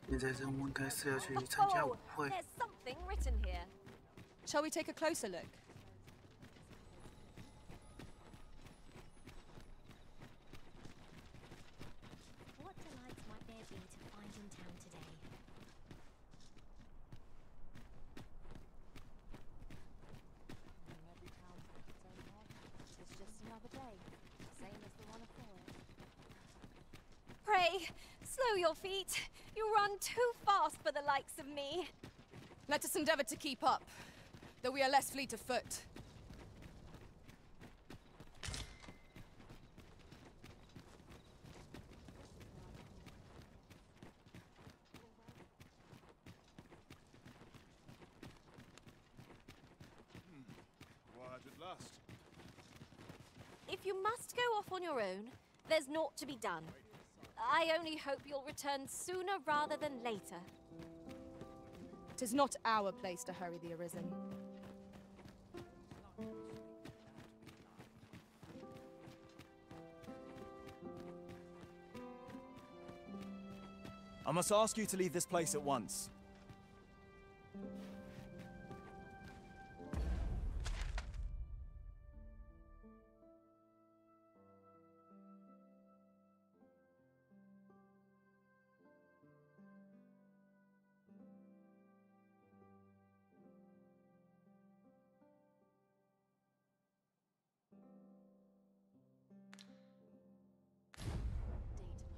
现在任务应该是要去参加舞会。There's something written here. Shall we take a closer look? What delights might there be to find in town today? Every town has its own market. It's just another day, same as the one before it. Pray, slow your feet. You run too fast for the likes of me. Let us endeavor to keep up, though we are less fleet of foot. Quiet at last. If you must go off on your own, there's naught to be done. I only hope you'll return sooner rather than later. 'Tis not our place to hurry the Arisen. I must ask you to leave this place at once. Date myself ready to force it.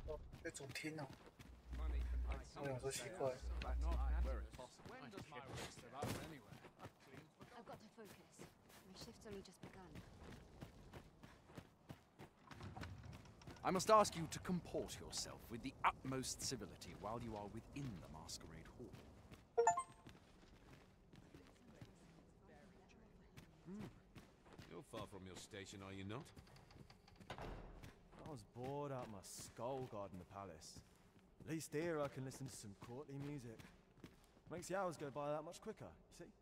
哦，被主听哦。 Money can buy 我想说奇怪。 but not where it's possible. When does my wrist allow anywhere? I've got to focus. My shift's only just begun. I must ask you to comport yourself with the utmost civility while you are within the masquerade hall. You're far from your station, are you not? I was bored out my skull guarding the palace. At least here I can listen to some courtly music. Makes the hours go by that much quicker, you see?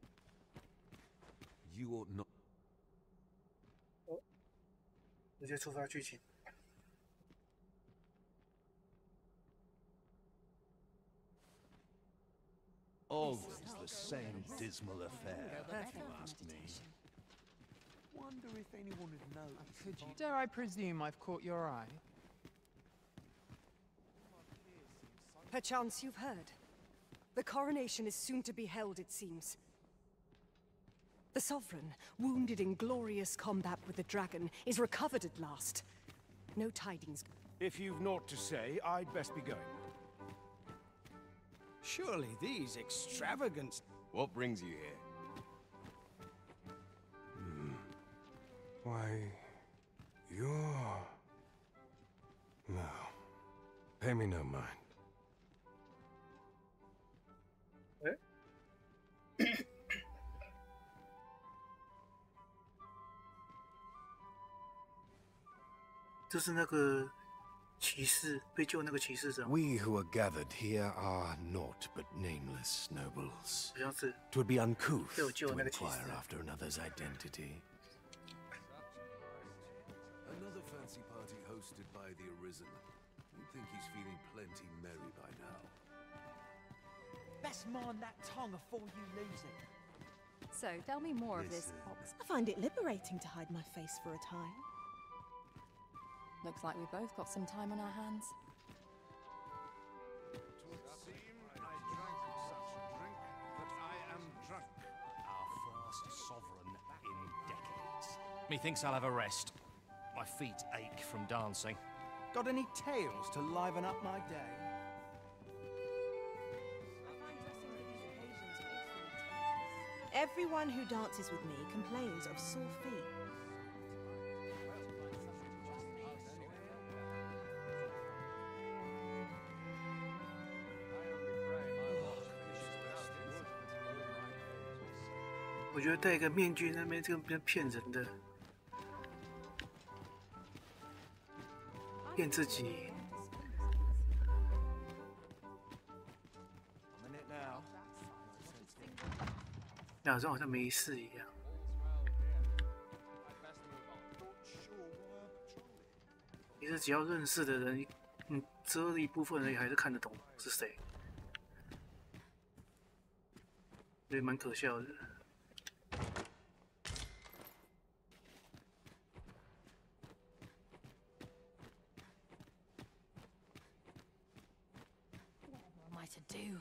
You ought not. 哦，直接触发剧情。 Always the same dismal affair, if you ask me. Wonder if anyone would notice. Dare I presume I've caught your eye? Perchance you've heard. The coronation is soon to be held, it seems. The Sovereign, wounded in glorious combat with the dragon, is recovered at last. No tidings. If you've naught to say, I'd best be going. Surely these extravagant... What brings you here? Why, you're... No. Pay me no mind. 哎，这是那个骑士被救那个骑士长， We who are gathered here are naught but nameless nobles. 好像是 Twould be uncouth 被我救 to 的那个骑 inquire 士。 after another's identity. Another fancy party hosted by the Arisen. You'd think he's feeling plenty merry by now. Best mind that tongue afore you lose it. So, tell me more of this Listen. box. I find it liberating to hide my face for a time. Looks like we both got some time on our hands. Twould seem I drank such a drink that I am drunk. Our first sovereign in decades. Methinks I'll have a rest. My feet ache from dancing. Got any tales to liven up my day? Everyone who dances with me complains of sore feet. I 我觉得戴一个面具那边这个比较骗人的，骗自己。假装好像没事一样。其实只要认识的人，遮了一部分人还是看得懂是谁，所以蛮可笑的。What am I to do?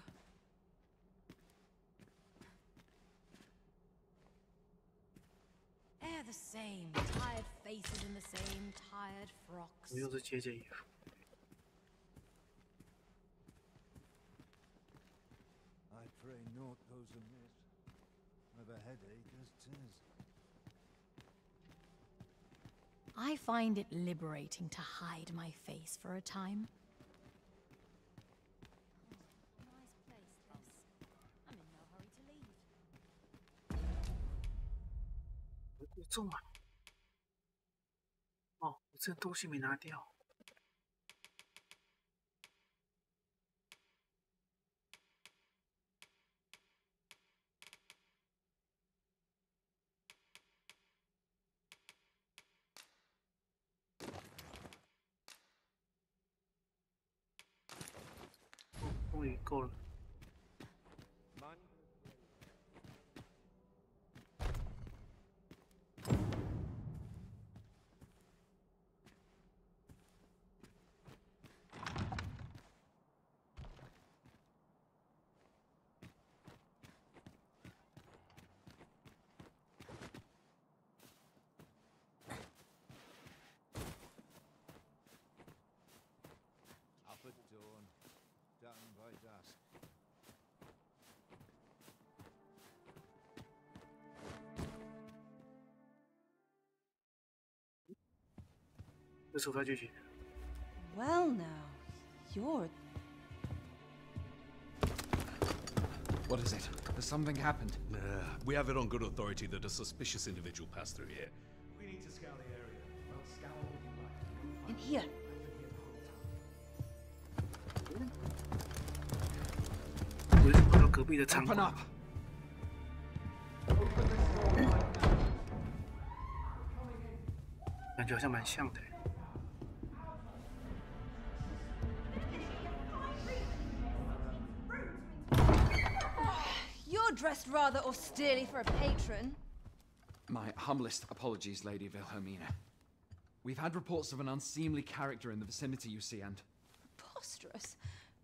They're the same, tired faces in the same tired frocks. 又是接衣服。I pray naught goes amiss. I've a headache as 'tis. I find it liberating to hide my face for a time. Nice place, this. I'm in no hurry to leave. 我中了。哦，我这东西没拿掉。终于够了。Up at dawn, down by dusk. 这处罚拒绝。Well, now, you're. What is it? Has something happened? We have it on good authority that a suspicious individual passed through here. We need to scour the area. Well, scour what you like. In here. I've been here the whole time. 我已经跑到隔壁的仓库。 Open up! Open this door right now. 感觉好像蛮像的。 You're dressed rather austerely for a patron. My humblest apologies, Lady Wilhelmina. We've had reports of an unseemly character in the vicinity, you see, and... Preposterous.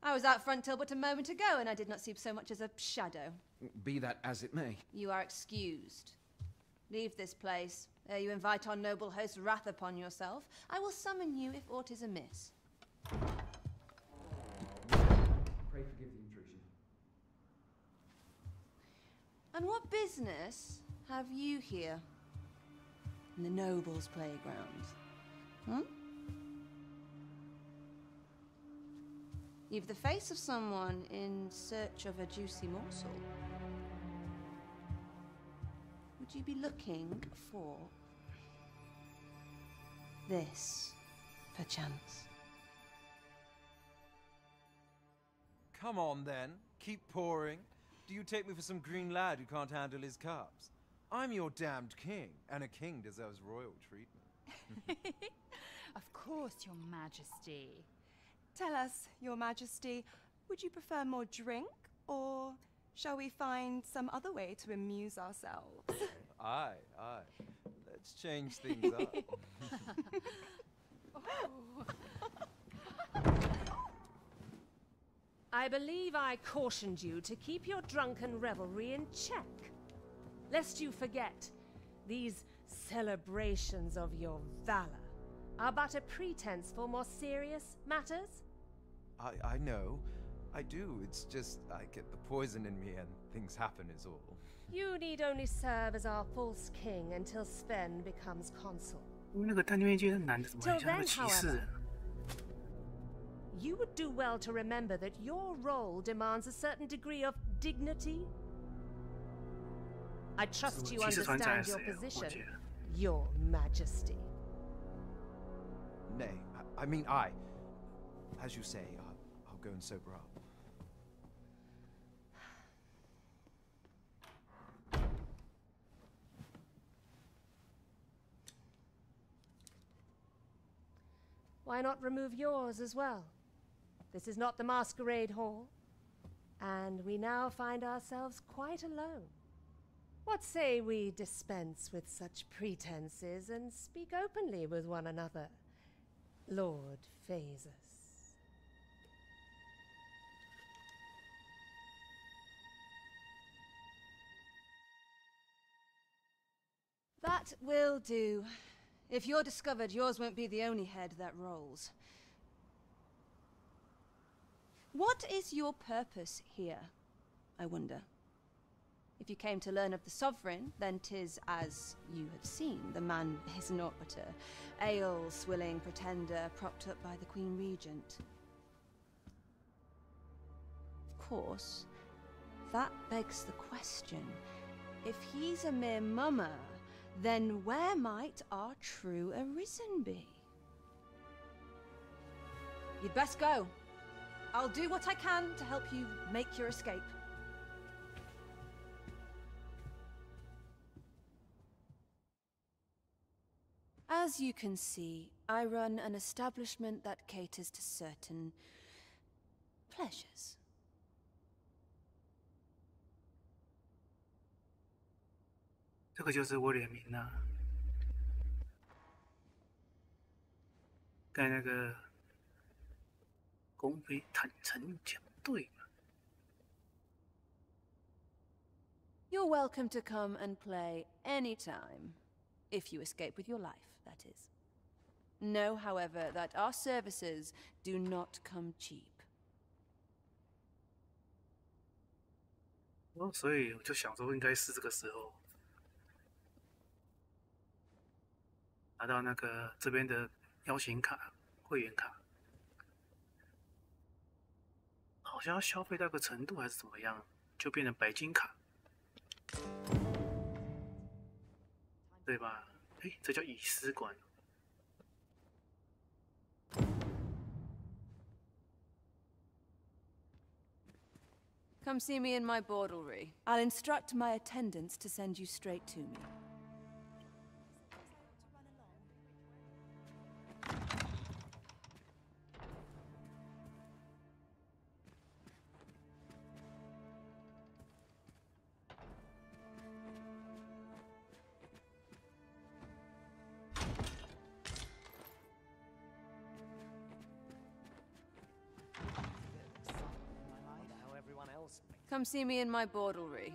I was out front till but a moment ago, and I did not see so much as a shadow. Be that as it may. You are excused. Leave this place, ere you invite our noble host's wrath upon yourself. I will summon you if aught is amiss. Pray forgive the intrusion. And what business have you here? In the nobles' playgrounds? Hmm? You've the face of someone in search of a juicy morsel. Would you be looking for this, perchance? Come on, then. Keep pouring. Do you take me for some green lad who can't handle his cups? I'm your damned king, and a king deserves royal treatment. Of course, Your Majesty. Tell us, Your Majesty, would you prefer more drink, or shall we find some other way to amuse ourselves? Aye, aye. Let's change things up. I believe I cautioned you to keep your drunken revelry in check, lest you forget these celebrations of your valor are but a pretense for more serious matters. I know. I do. It's just I get the poison in me and things happen is all. You need only serve as our false king until Sven becomes consul. 因为那个探监界的男的怎么很像那个骑士人？ You would do well to remember that your role demands a certain degree of dignity. I trust you understand your position, Your Majesty. Nay, I mean I. As you say, I'll go and sober up. why not remove yours as well? This is not the masquerade hall, and we now find ourselves quite alone. What say we dispense with such pretenses and speak openly with one another, Lord Phasus? That will do. If you're discovered, yours won't be the only head that rolls. What is your purpose here, I wonder? If you came to learn of the Sovereign, then 'tis as you have seen. The man is naught but a ale-swilling pretender propped up by the Queen Regent. Of course, that begs the question. If he's a mere mummer, then where might our true Arisen be? You'd best go. I'll do what I can to help you make your escape. As you can see, I run an establishment that caters to certain pleasures. 这个就是我联名啊，跟那个公非坦诚讲对嘛。 You're welcome to come and play anytime, if you escape with your life, that is. Know, however, that our services do not come cheap. 哦，所以我就想说，应该是这个时候拿到那个这边的邀请卡、会员卡，好像要消费到个程度还是怎么样，就变成白金卡，对吧？哎，这叫仪式馆。 Come see me in my bordlery. I'll instruct my attendants to send you straight to me. Come see me in my bordlery.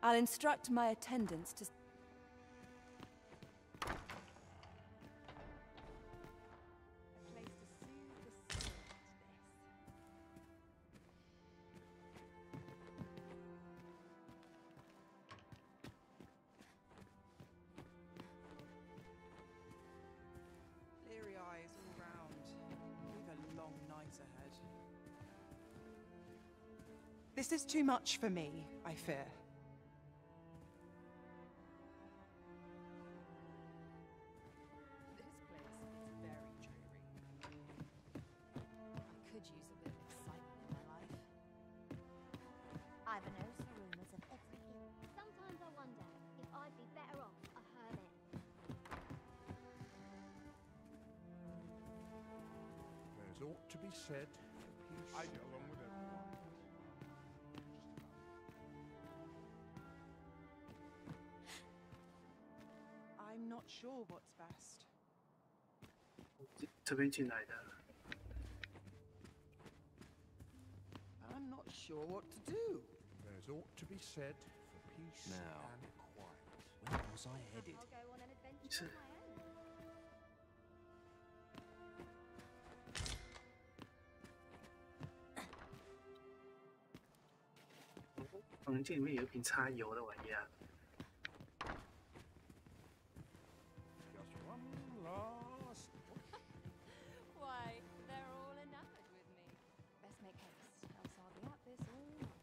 I'll instruct my attendants to... Leery eyes all round. We've a long night ahead. This is too much for me, I fear. This place is very dreary. I could use a bit of excitement in my life. I've heard rumors of everything. Sometimes I wonder if I'd be better off a hermit. There's aught to be said. I get along with everyone. I'm not sure what's best. 这边进来的。 I'm not sure what to do. There's aught to be said for peace Now. and quiet. Where was I headed? I'll go on an adventure是 on my own. 房间里面有一瓶擦油的玩意啊。 Just one last push. Why, they're all enamored with me. Best make haste, else I'll be at this all night.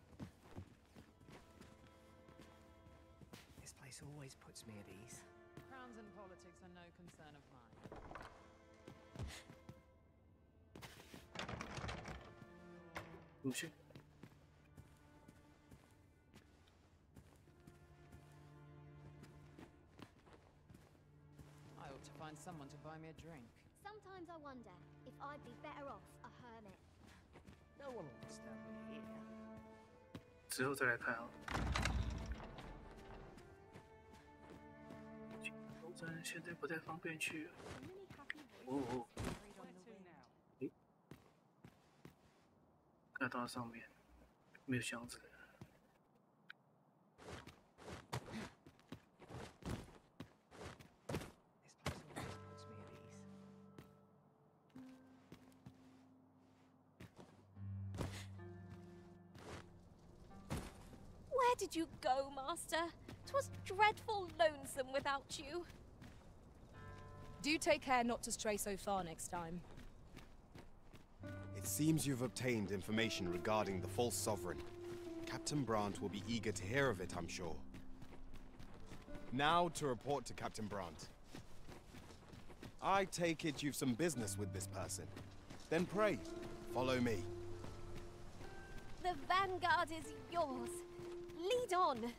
This place always puts me at ease. Crowns and politics are no concern of mine. Monsieur. I ought to find someone to buy me a drink. Sometimes I wonder if I'd be better off a hermit. No one will disturb me here. 之后再来看啊。斗争现在不太方便去。哦。诶，看到上面没有箱子。 Where did you go, Master? 'Twas dreadful lonesome without you. Do take care not to stray so far next time. It seems you've obtained information regarding the false sovereign. Captain Brandt will be eager to hear of it, I'm sure. Now to report to Captain Brandt. I take it you've some business with this person. Then pray, follow me. The vanguard is yours. Lead on.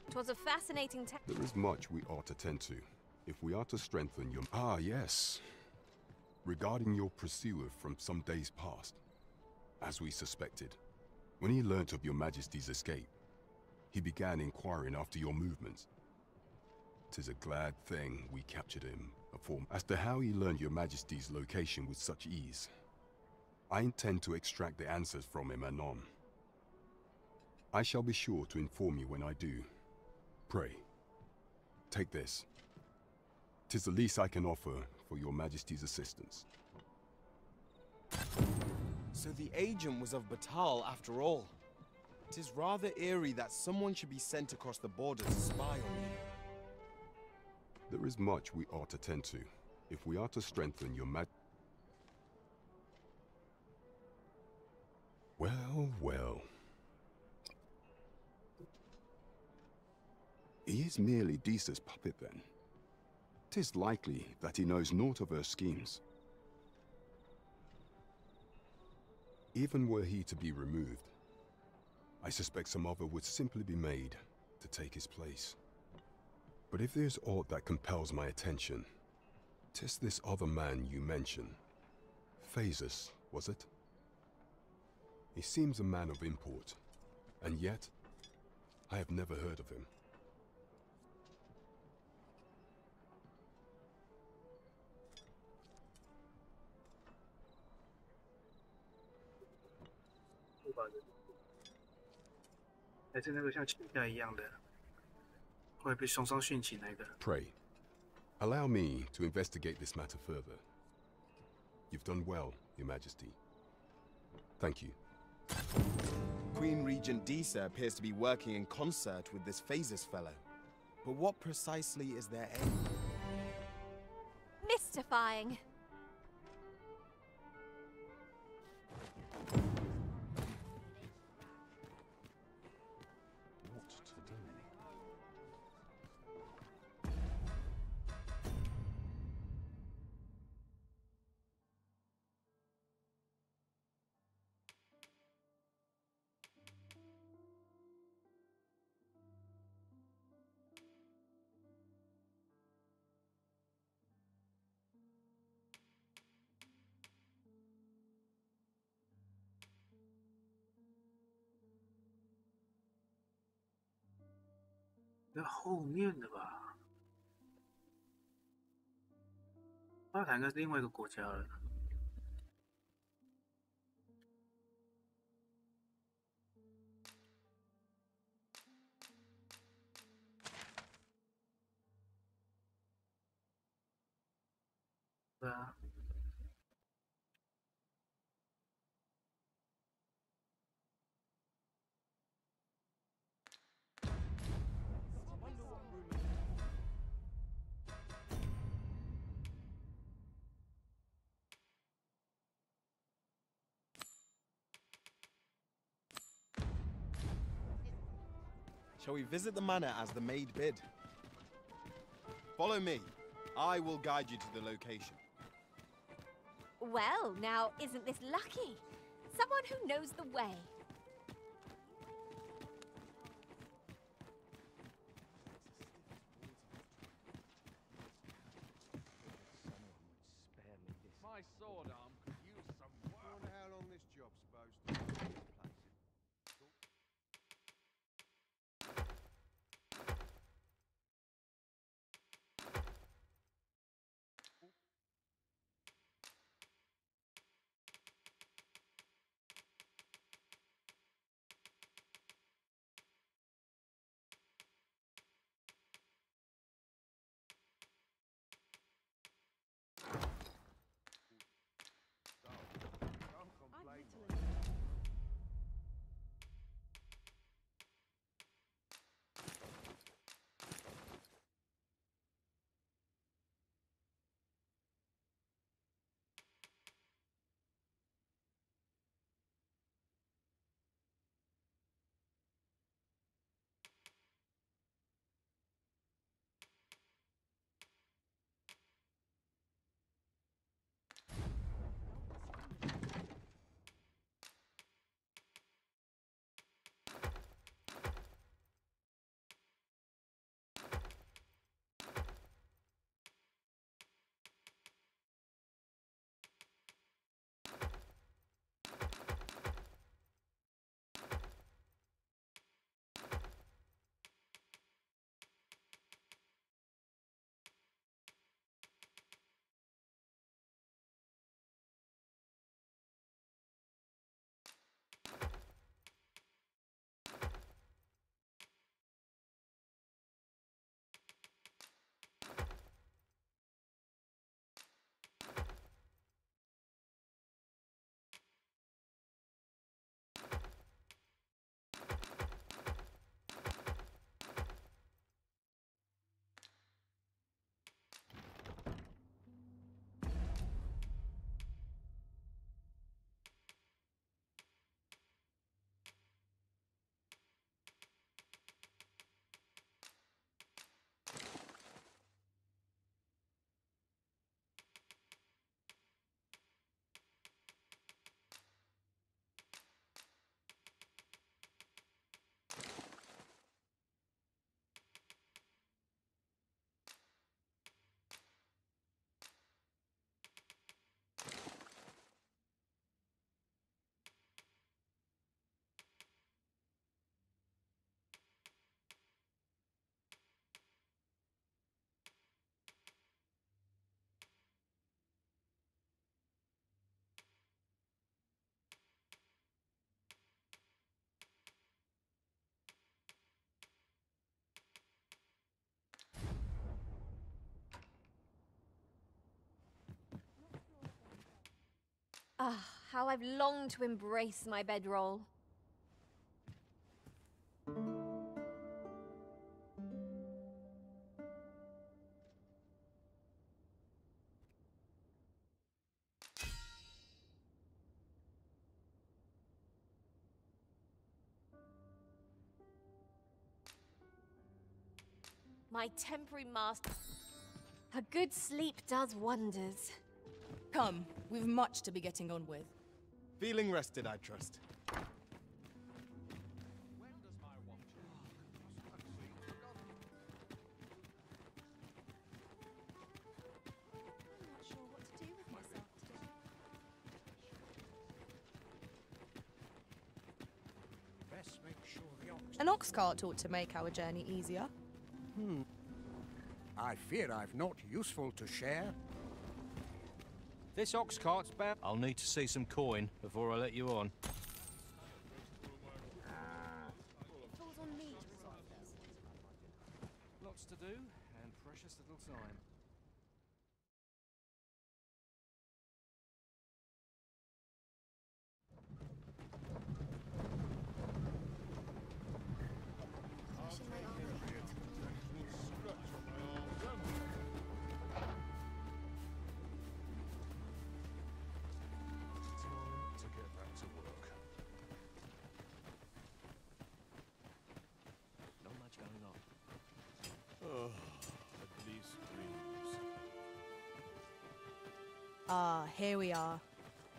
Twas a fascinating There is much we ought to tend to, if we are to strengthen your... Ah, yes. Regarding your pursuer from some days past. As we suspected, when he learnt of your Majesty's escape, he began inquiring after your movements. 'Tis a glad thing we captured him. As to how he learned your Majesty's location with such ease, I intend to extract the answers from him anon. I shall be sure to inform you when I do. Pray, take this. 'Tis the least I can offer for your Majesty's assistance. So the agent was of Batal after all. 'Tis rather eerie that someone should be sent across the border to spy on you. There is much we ought to tend to, if we are to strengthen your Well, well. He is merely Disa's puppet, then. 'Tis likely that he knows naught of her schemes. Even were he to be removed, I suspect some other would simply be made to take his place. But if there's aught that compels my attention, 'tis this other man you mention. Phasus, was it? He seems a man of import, and yet I have never heard of him. Pray, allow me to investigate this matter further. You've done well, Your Majesty. Thank you. Queen Regent Disa appears to be working in concert with this Phasus fellow. But what precisely is their aim? Mystifying. What to do?在后面的吧？巴塔应该是另外一个国家了。对啊。Shall we visit the manor as the maid bid? Follow me. I will guide you to the location. Well, now, isn't this lucky? Someone who knows the way. My sword arm could use some work. I wonder how long this job's supposed to take place. Ah, how I've longed to embrace my bedroll. My temporary master. A good sleep does wonders. Come, we've much to be getting on with. Feeling rested, I trust. An ox cart ought to make our journey easier. I fear I've naught useful to share. This ox cart's bound. I'll need to see some coin before I let you on. Falls on me to resolve this. Lots to do, and precious little time. Ah, here we are.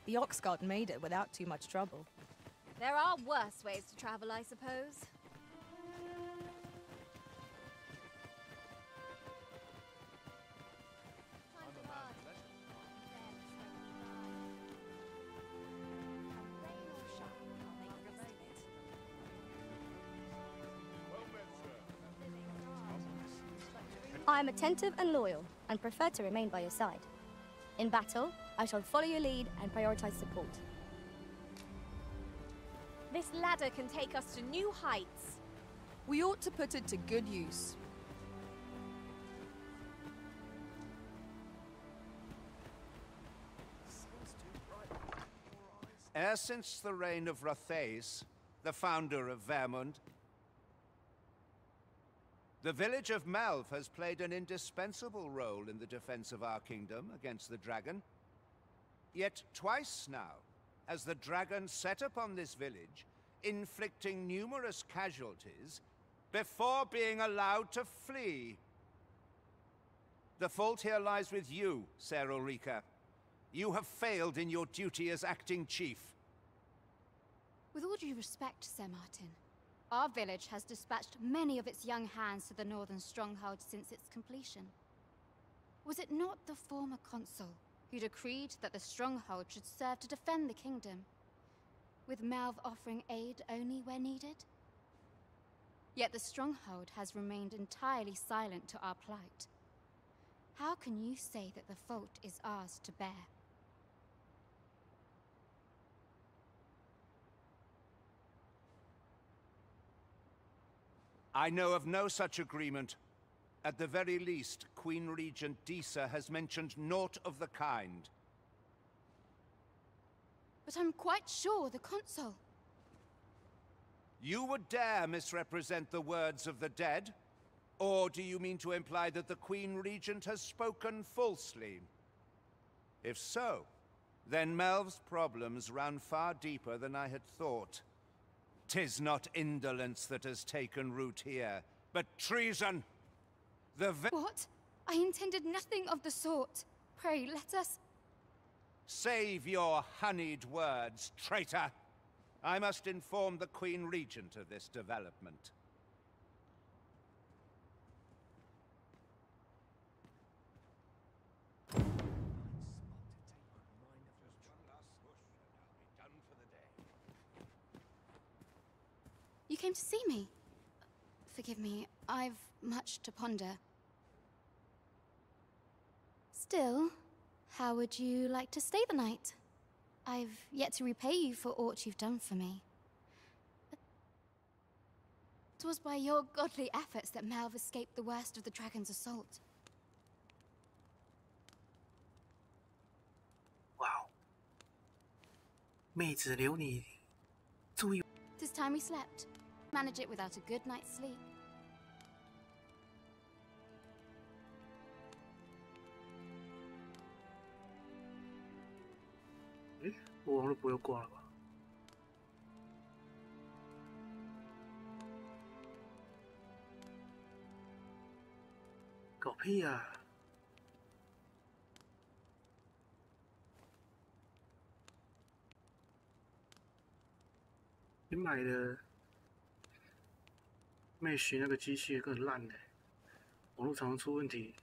The ox cart made it without too much trouble. There are worse ways to travel, I suppose. I am attentive and loyal, and prefer to remain by your side. In battle, I shall follow your lead and prioritize support. This ladder can take us to new heights. We ought to put it to good use. E'er since the reign of Rothaeus, the founder of Vermund, the village of Malv has played an indispensable role in the defense of our kingdom against the dragon. Yet twice now has the dragon set upon this village, inflicting numerous casualties before being allowed to flee. The fault here lies with you, Ser Ulrika. You have failed in your duty as acting chief. With all due respect, Sir Martin, our village has dispatched many of its young hands to the northern stronghold since its completion. Was it not the former consul who decreed that the stronghold should serve to defend the kingdom, with Malv offering aid only where needed? Yet the stronghold has remained entirely silent to our plight. How can you say that the fault is ours to bear? I know of no such agreement. At the very least, Queen Regent Disa has mentioned naught of the kind. But I'm quite sure the consul... You would dare misrepresent the words of the dead? Or do you mean to imply that the Queen Regent has spoken falsely? If so, then Melv's problems run far deeper than I had thought. 'Tis not indolence that has taken root here, but treason! What? I intended nothing of the sort. Pray, let us... Save your honeyed words, traitor! I must inform the Queen Regent of this development. You came to see me? Forgive me, I've much to ponder. Still, how would you like to stay the night? I've yet to repay you for aught you've done for me. It was by your godly efforts that Malv escaped the worst of the dragon's assault. Wow. 妹子留你注意。 'Tis time we slept. Manage it without a good night's sleep. 我网络不会挂了吧？搞屁呀！你买的Mesh那个机器更烂的，网络常常出问题。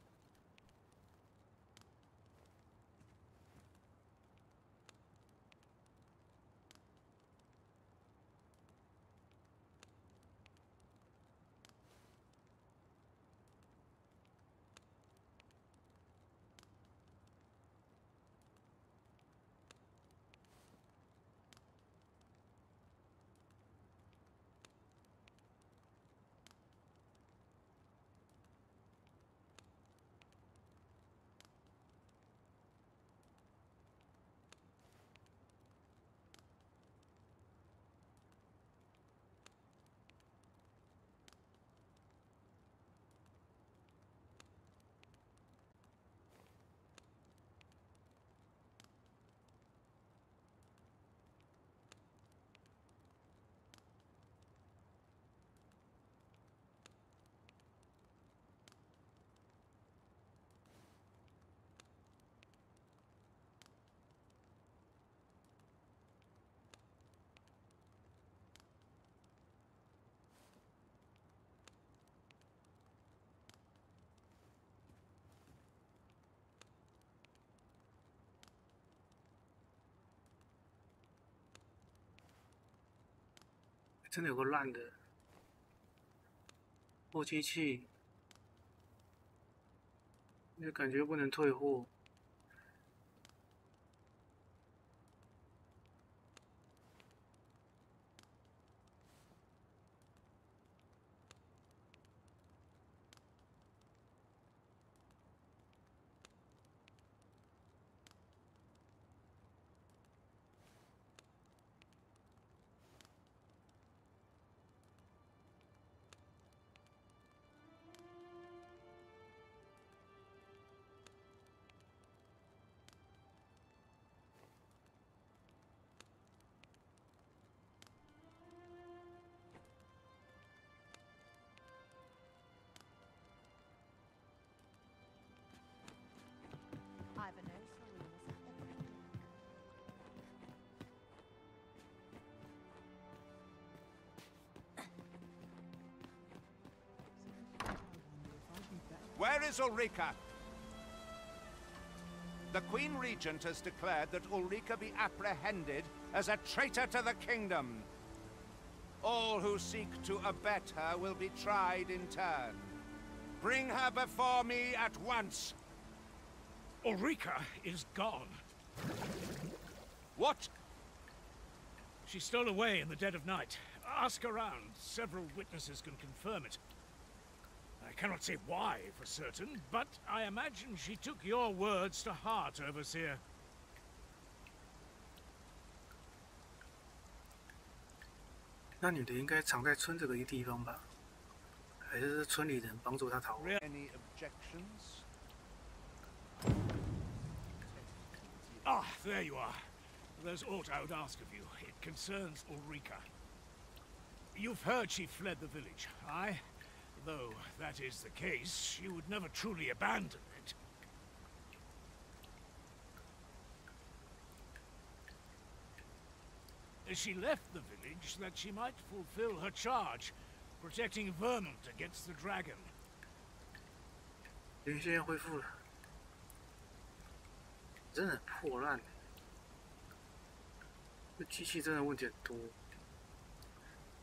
真的有个烂的货机器，就感觉不能退货。Where is Ulrika? The Queen Regent has declared that Ulrika be apprehended as a traitor to the kingdom. All who seek to abet her will be tried in turn. Bring her before me at once. Ulrika is gone. What? She stole away in the dead of night. Ask around. Several witnesses can confirm it. I cannot say why for certain, but I imagine she took your words to heart, Overseer. 那女的应该藏在村这个地方吧？还是村里人帮助她逃亡？ Any objections? Ah, there you are. There's aught I would ask of you. It concerns Ulrika. You've heard she fled the village, aye? Though that is the case, she would never truly abandon it. She left the village that she might fulfill her charge, protecting Vermont against the dragon. 连线恢复了，真的很破烂。这机器真的问题很多，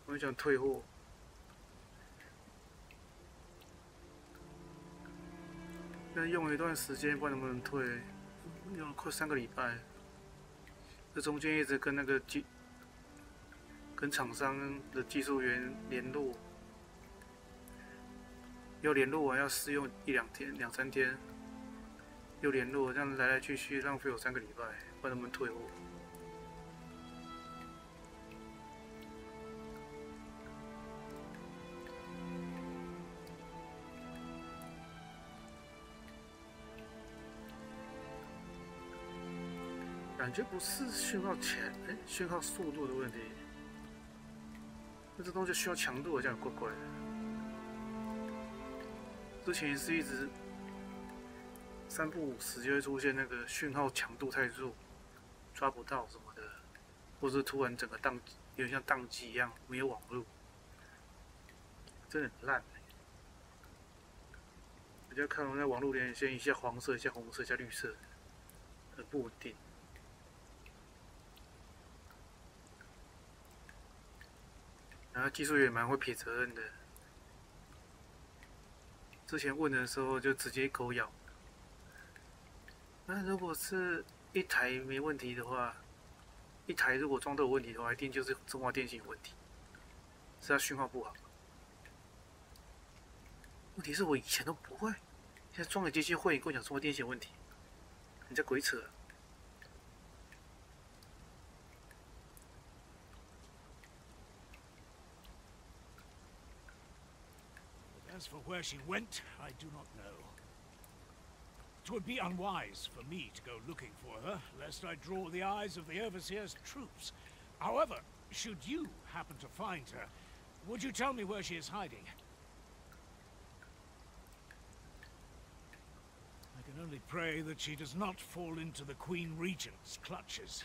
我很想退货。 但用了一段时间，不知道能不能退，用了快3个礼拜。这中间一直跟那个跟厂商的技术员联络，要联络完要试用1-2天、2、3天，又联络，这样来来去去浪费我3个礼拜，不知道能不能退货。 感觉不是讯号讯号速度的问题，那这东西需要强度，好像怪怪的。之前是一直3不5时就会出现那个讯号强度太弱，抓不到什么的，或是突然整个宕，有点像宕机一样，没有网络，真的很烂。大家看我那网络连线，一下黄色，一下红色，一下绿色，很不稳定。 然后技术员蛮会撇责任的，之前问的时候就直接狗咬。那如果是一台没问题的话，一台如果装都有问题的话，一定就是中华电信有问题，是它讯号不好。问题是我以前都不会，现在装了机器会，跟我讲中华电信有问题，你在鬼扯啊。 As for where she went, I do not know. It would be unwise for me to go looking for her, lest I draw the eyes of the Overseer's troops. However, should you happen to find her, would you tell me where she is hiding? I can only pray that she does not fall into the Queen Regent's clutches.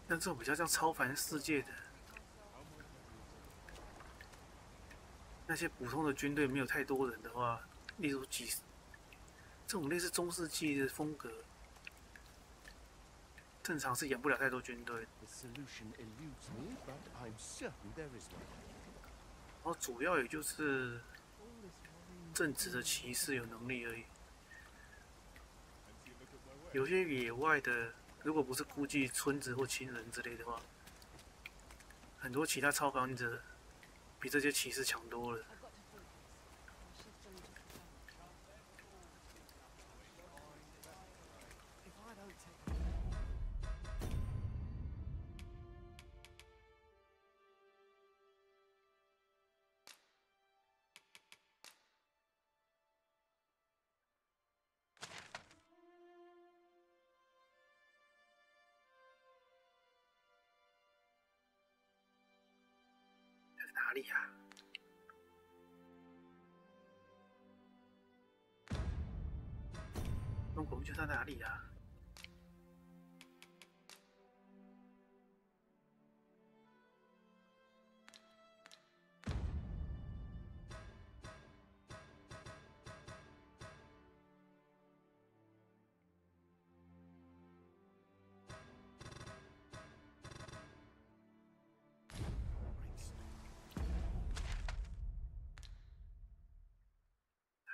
但这种比较像超凡世界的，那些普通的军队没有太多人的话，例如这种类似中世纪的风格，正常是养不了太多军队。 The solution eludes me, but I'm certain there is one. 然后主要也就是正直的骑士有能力而已。有些野外的，如果不是估计村子或亲人之类的话，很多其他超感者比这些骑士强多了。 哪里呀、中国就在哪里呀、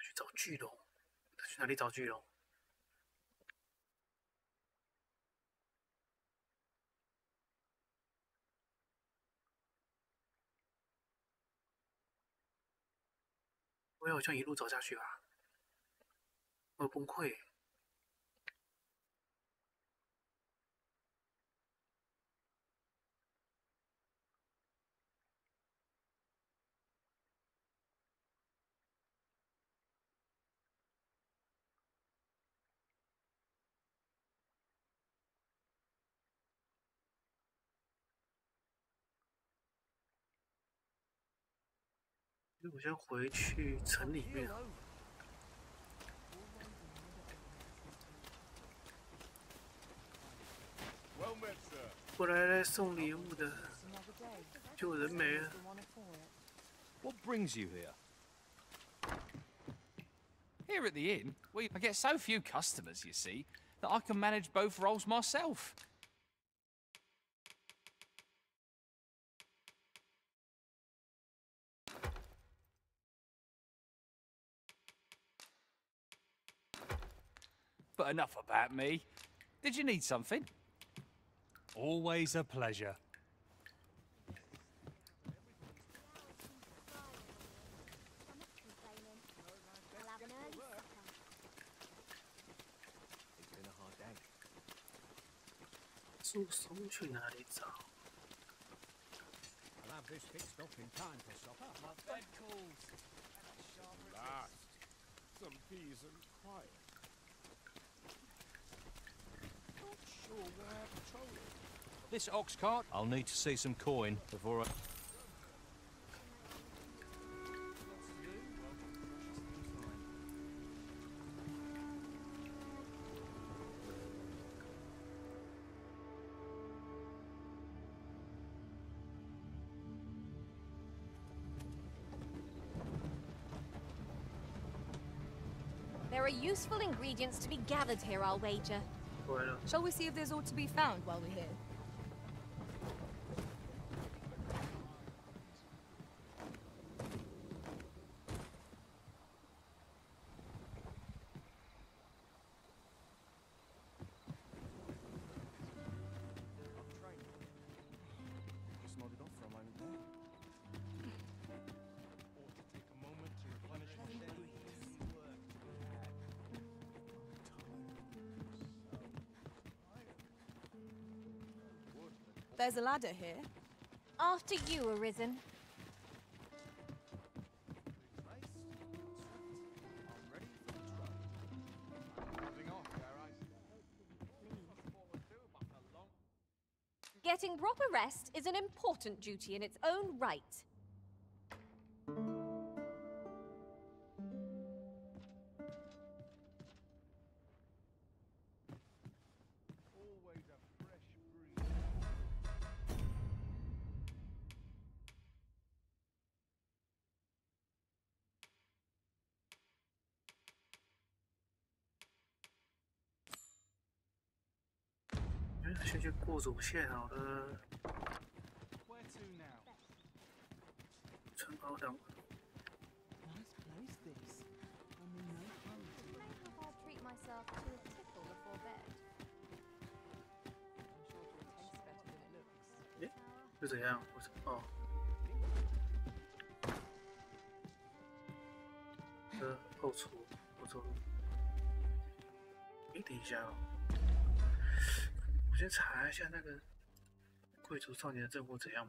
去找巨龙，去哪里找巨龙？我要好像一路走下去吧，我崩溃。我先回去城里面。过来送礼物的，就人没了。 What brings you here? Here at the inn, I get so few customers, you see, that I can manage both roles myself. But enough about me. Did you need something? Always a pleasure. It's been a hard day. 住宿去哪里找？ I'll have this fixed up in time for supper. My bed calls. Last. Some peace and quiet. Not sure why I'm patrolling. This ox cart? I'll need to see some coin before I... There are useful ingredients to be gathered here, I'll wager. Shall we see if there's aught to be found while we're here? Just nodded off for a moment there. Ought to take a moment to replenish my strength. There's a ladder here. After you, Arisen. Getting proper rest is an important duty in its own right. 先去过主线好了。城堡党。 是怎样？我哦，后厨，后厨。哎，等一下哦，我先查一下那个贵族少年的任务怎样。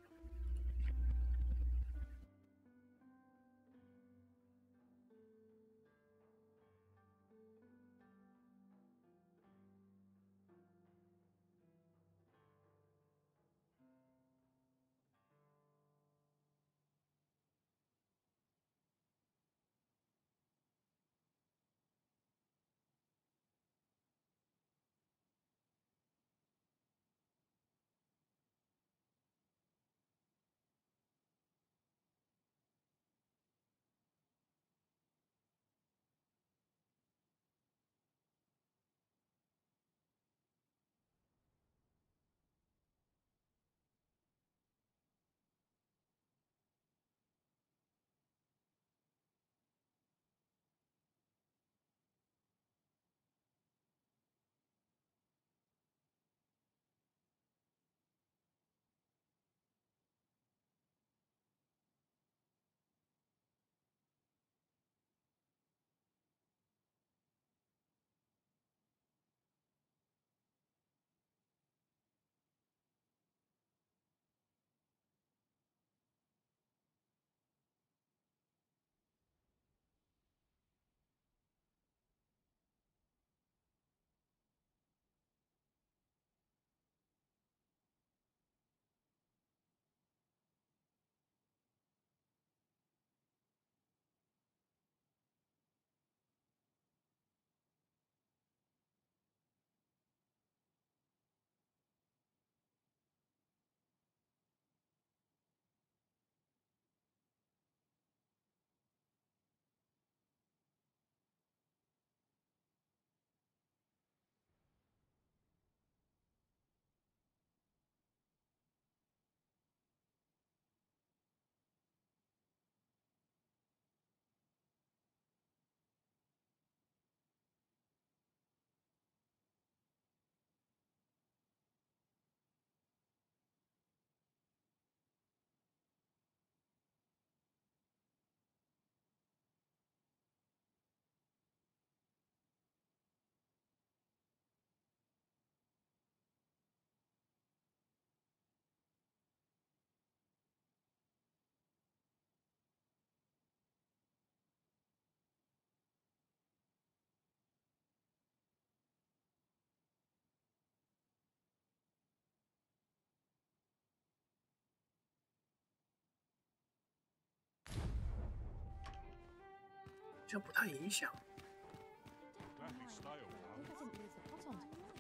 这样不太影响。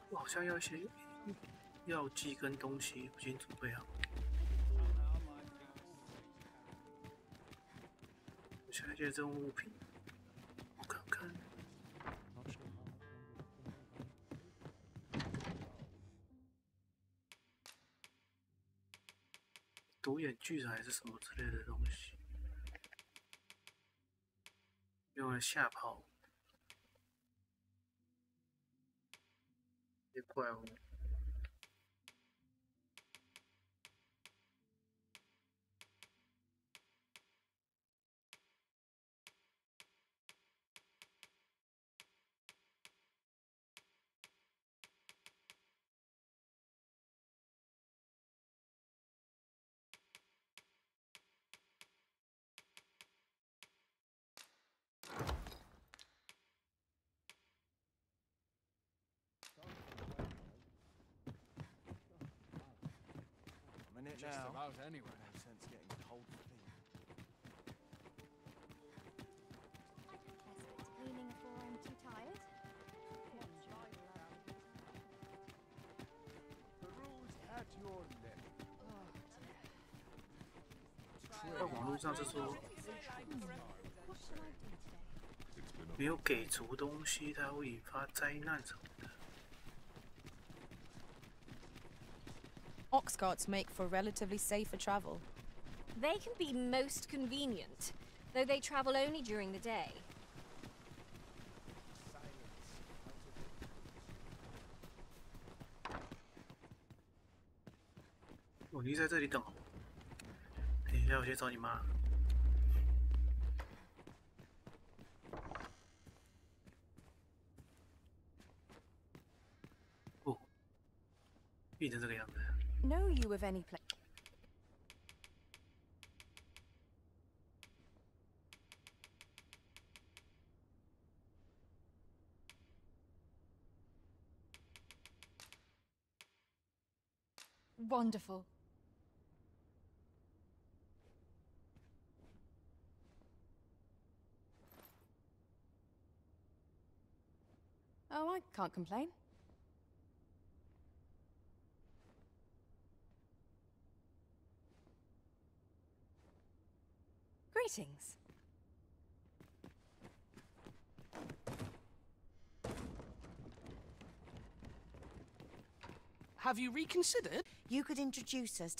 我好像要一些药剂跟东西，我已经准备好。我现在这种物品，我看看。独眼巨人还是什么之类的东西。 用来吓跑这怪物。Just about anywhere. No sense getting cold feet. Cleaning before I'm too tired. The rules at your neck. 在网络上是说，没有给足东西，它会引发灾难什么的。Ox carts make for relatively safer travel. They can be most convenient, though they travel only during the day.哦，你在这里等我。等一下，我去找你妈。哦，变成这个样子。Know you of any place? Wonderful. Oh, I can't complain. Greetings. Have you reconsidered? You could introduce us to